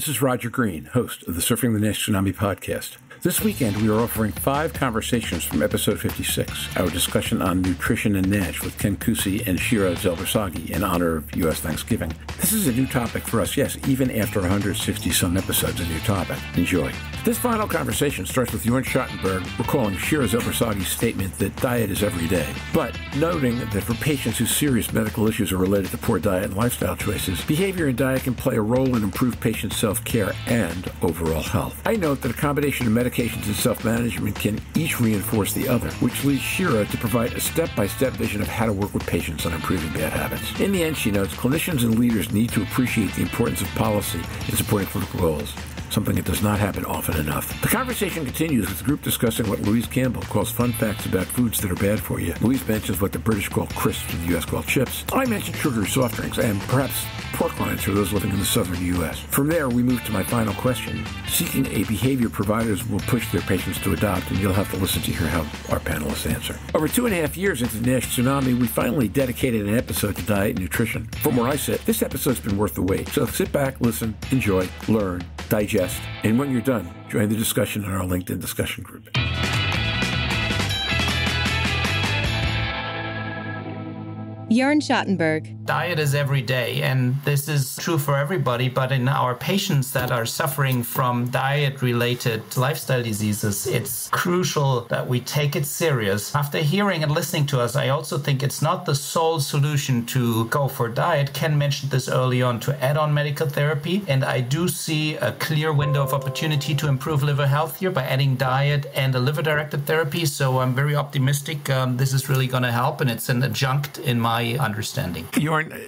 This is Roger Green, host of the Surfing the NASH Tsunami podcast. This weekend, we are offering 5 conversations from episode 56, our discussion on nutrition and NASH with Ken Cusi and Shira Zelber-Sagi in honor of U.S. Thanksgiving. This is a new topic for us, yes, even after 160-some episodes, a new topic. Enjoy. This final conversation starts with Jörn Schattenberg recalling Shira Zelber-Sagi's statement that diet is every day, but noting that for patients whose serious medical issues are related to poor diet and lifestyle choices, behavior and diet can play a role in improved patient self-care and overall health. I note that a combination of medications and self-management can each reinforce the other, which leads Shira to provide a step-by-step vision of how to work with patients on improving bad habits. In the end, she notes, clinicians and leaders need to appreciate the importance of policy in supporting clinical goals, something that does not happen often enough. The conversation continues with the group discussing what Louise Campbell calls fun facts about foods that are bad for you. Louise mentions what the British call crisps and the U.S. call chips. I mentioned sugary soft drinks and perhaps pork rinds for those living in the southern U.S. From there, we move to my final question, seeking a behavior providers will push their patients to adopt, and you'll have to listen to hear how our panelists answer. Over 2.5 years into the NASH Tsunami, we finally dedicated an episode to diet and nutrition. From where I sit, this episode's been worth the wait. So sit back, listen, enjoy, learn, digest, and when you're done, join the discussion in our LinkedIn discussion group. Jörn Schattenberg. Diet is every day, and this is true for everybody, but in our patients that are suffering from diet-related lifestyle diseases, it's crucial that we take it serious. After hearing and listening to us, I also think it's not the sole solution to go for diet. Ken mentioned this early on, to add on medical therapy, and I do see a clear window of opportunity to improve liver health here by adding diet and a liver-directed therapy, so I'm very optimistic this is really going to help, and it's an adjunct in my understanding.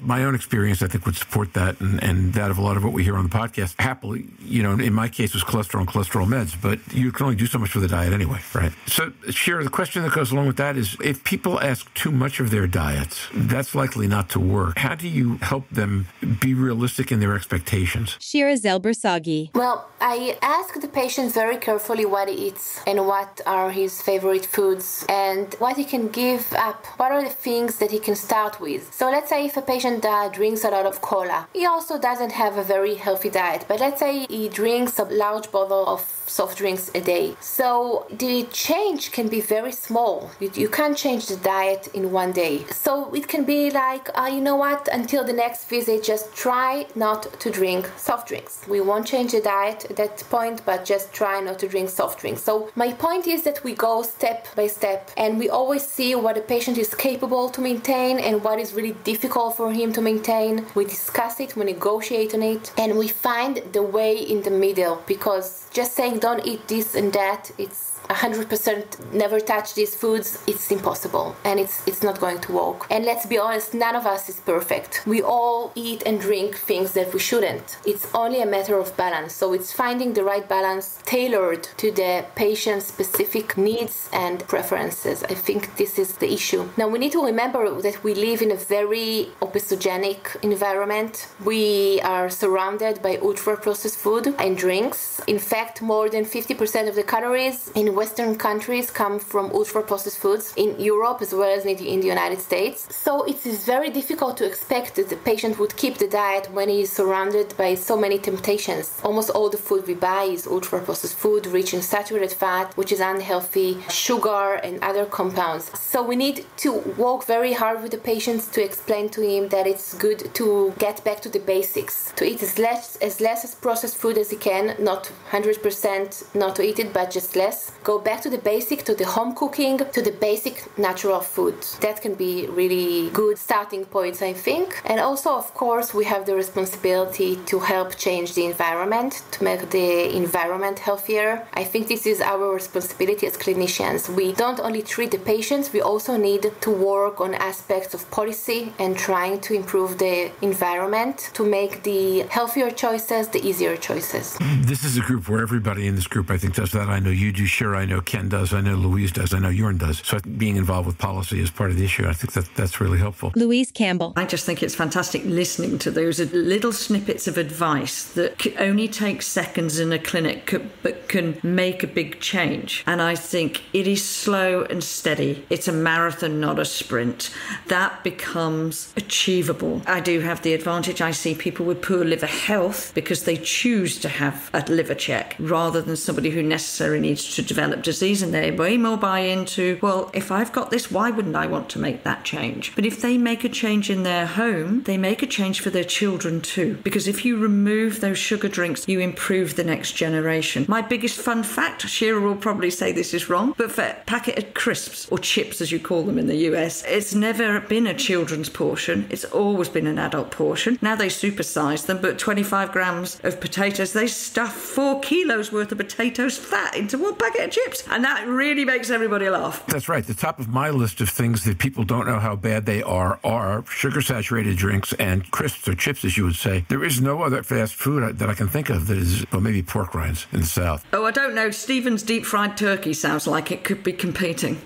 My own experience, I think, would support that, and that of a lot of what we hear on the podcast. Happily, in my case, was cholesterol and cholesterol meds, but you can only do so much with the diet anyway, right? So, Shira, the question that goes along with that is, if people ask too much of their diets, that's likely not to work. How do you help them be realistic in their expectations? Shira Zelber-Sagi. Well, I ask the patient very carefully what he eats and what are his favorite foods and what he can give up. What are the things that he can start with? So let's say if a patient drinks a lot of cola, he also doesn't have a very healthy diet, but let's say he drinks a large bottle of soft drinks a day. So the change can be very small. You can't change the diet in one day. So it can be like, you know what, until the next visit, just try not to drink soft drinks. We won't change the diet at that point, but just try not to drink soft drinks. So my point is that we go step by step, and we always see what the patient is capable to maintain and what is really difficult for him to maintain. We discuss it, we negotiate on it, and we find the way in the middle, because just saying don't eat this and that, it's 100% never touch these foods, it's impossible, and it's not going to work. And let's be honest, none of us is perfect. We all eat and drink things that we shouldn't. It's only a matter of balance. So it's finding the right balance tailored to the patient's specific needs and preferences. I think this is the issue. Now we need to remember that we live in a very obesogenic environment. We are surrounded by ultra-processed food and drinks. In fact, more than 50% of the calories in Western countries come from ultra-processed foods, in Europe as well as in the United States. So it is very difficult to expect that the patient would keep the diet when he is surrounded by so many temptations. Almost all the food we buy is ultra-processed food, rich in saturated fat, which is unhealthy, sugar and other compounds. So we need to work very hard with the patients to explain to him that it's good to get back to the basics, to eat as less processed food as he can, not 100% not to eat it, but just less. Go back to the basic, to the home cooking, to the basic natural food. That can be really good starting points, I think. And also, of course, we have the responsibility to help change the environment, to make the environment healthier. I think this is our responsibility as clinicians. We don't only treat the patients, we also need to work on aspects of policy and trying to improve the environment to make the healthier choices the easier choices. This is a group where everybody everybody in this group, I think, does that. I know you do, Shira. I know Ken does. I know Louise does. I know Jörn does. So being involved with policy is part of the issue. I think that's really helpful. Louise Campbell. I just think it's fantastic listening to those little snippets of advice that only take seconds in a clinic but can make a big change. And I think it is slow and steady. It's a marathon, not a sprint. That becomes achievable. I do have the advantage. I see people with poor liver health because they choose to have a liver check rather than somebody who necessarily needs to develop disease, and they way more buy into, well, if I've got this, why wouldn't I want to make that change? But if they make a change in their home, they make a change for their children too, because if you remove those sugar drinks, you improve the next generation. My biggest fun fact, Shira will probably say this is wrong, but for a packet of crisps, or chips as you call them in the US, it's never been a children's portion. It's always been an adult portion. Now they supersize them, but 25 grams of potatoes, they stuff 4 kilos worth of potatoes fat into one packet of chips. And that really makes everybody laugh. That's right. The top of my list of things that people don't know how bad they are sugar-saturated drinks and crisps or chips, as you would say. There is no other fast food that I can think of that is, well, maybe pork rinds in the South. Oh, I don't know. Stephen's deep-fried turkey sounds like it could be competing.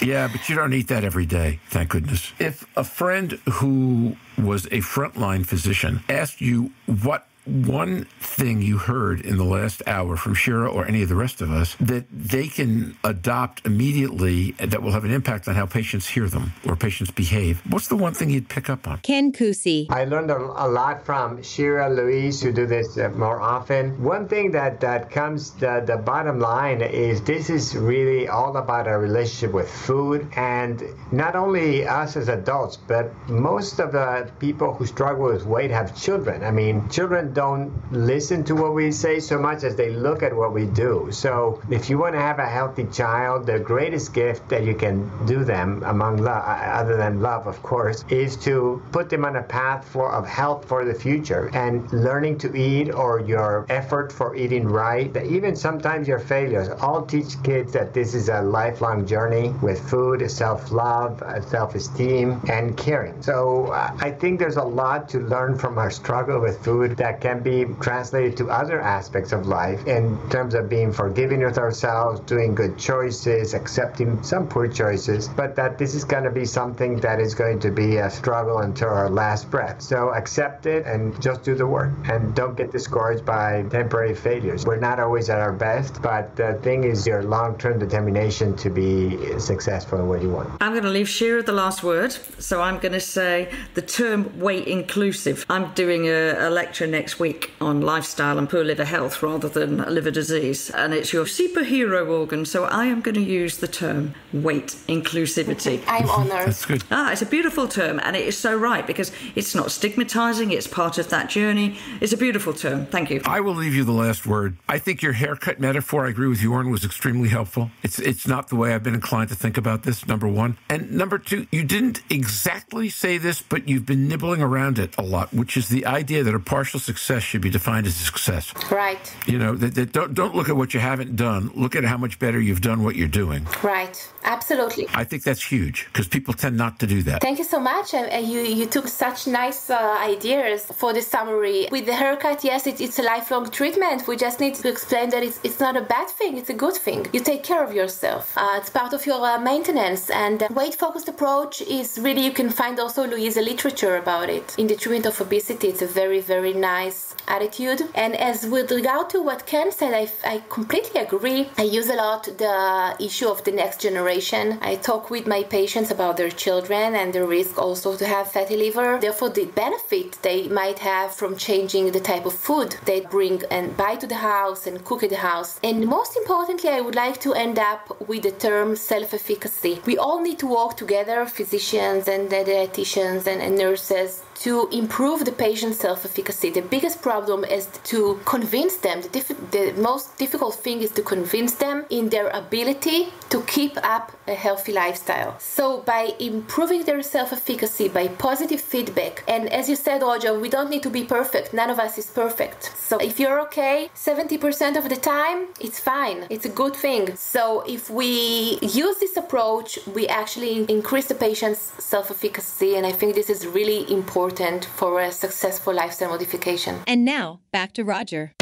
Yeah, but you don't eat that every day, thank goodness. If a friend who was a frontline physician asked you what one thing you heard in the last hour from Shira or any of the rest of us that they can adopt immediately that will have an impact on how patients hear them or patients behave, what's the one thing you'd pick up on? Ken Cusi. I learned a lot from Shira, Louise, who do this more often. One thing that comes, the bottom line is this is really all about our relationship with food, and not only us as adults, but most of the people who struggle with weight have children. I mean, children don't listen to what we say so much as they look at what we do. So if you want to have a healthy child, the greatest gift that you can do them, among love, other than love, of course, is to put them on a path of health for the future. And learning to eat, or your effort for eating right, even sometimes your failures, all teach kids that this is a lifelong journey with food, self-love, self-esteem, and caring. So I think there's a lot to learn from our struggle with food that can be translated to other aspects of life in terms of being forgiving with ourselves, doing good choices, accepting some poor choices, but that this is going to be something that is going to be a struggle until our last breath. So accept it and just do the work, and don't get discouraged by temporary failures. We're not always at our best, but the thing is your long-term determination to be successful in what you want. I'm going to leave Shira the last word, so I'm going to say the term weight inclusive. I'm doing a lecture next week on lifestyle and poor liver health rather than liver disease, and it's your superhero organ, so I am going to use the term weight inclusivity. I'm honored. That's good. It's a beautiful term, and it is so right, because it's not stigmatizing, it's part of that journey. It's a beautiful term. Thank you. I will leave you the last word. I think your haircut metaphor, I agree with Jörn, was extremely helpful. It's not the way I've been inclined to think about this, number one. And number two, you didn't exactly say this, but you've been nibbling around it a lot, which is the idea that a partial success should be defined as a success. Right. You know, don't look at what you haven't done. Look at how much better you've done what you're doing. Right. Absolutely. I think that's huge, because people tend not to do that. Thank you so much. You took such nice ideas for the summary. With the haircut, yes, it's a lifelong treatment. We just need to explain that it's not a bad thing. It's a good thing. You take care of yourself. It's part of your maintenance. And weight-focused approach is really, you can find also Louise literature about it. In the treatment of obesity, it's a very, very nice attitude. And as with regard to what Ken said, I completely agree. I use a lot the issue of the next generation. I talk with my patients about their children and the risk also to have fatty liver. Therefore, the benefit they might have from changing the type of food they bring and buy to the house and cook at the house. And most importantly, I would like to end up with the term self-efficacy. We all need to work together, physicians and dietitians and nurses, to improve the patient's self-efficacy. The biggest problem is to convince them. The most difficult thing is to convince them in their ability to keep up a healthy lifestyle. So by improving their self-efficacy, by positive feedback, and as you said, Roger, we don't need to be perfect. None of us is perfect. So if you're okay 70% of the time, it's fine. It's a good thing. So if we use this approach, we actually increase the patient's self-efficacy, and I think this is really important for a successful lifestyle modification. And now, back to Roger.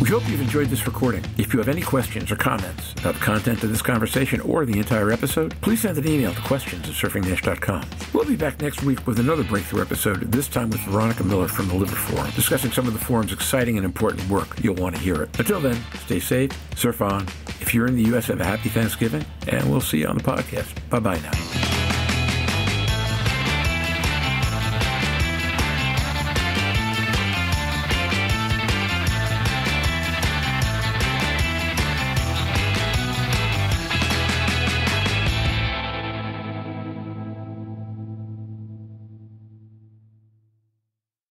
We hope you've enjoyed this recording. If you have any questions or comments about the content of this conversation or the entire episode, please send an email to questions@surfingnash.com. We'll be back next week with another breakthrough episode, this time with Veronica Miller from the Liver Forum, discussing some of the forum's exciting and important work. You'll want to hear it. Until then, stay safe, surf on. If you're in the U.S., have a happy Thanksgiving, and we'll see you on the podcast. Bye-bye now.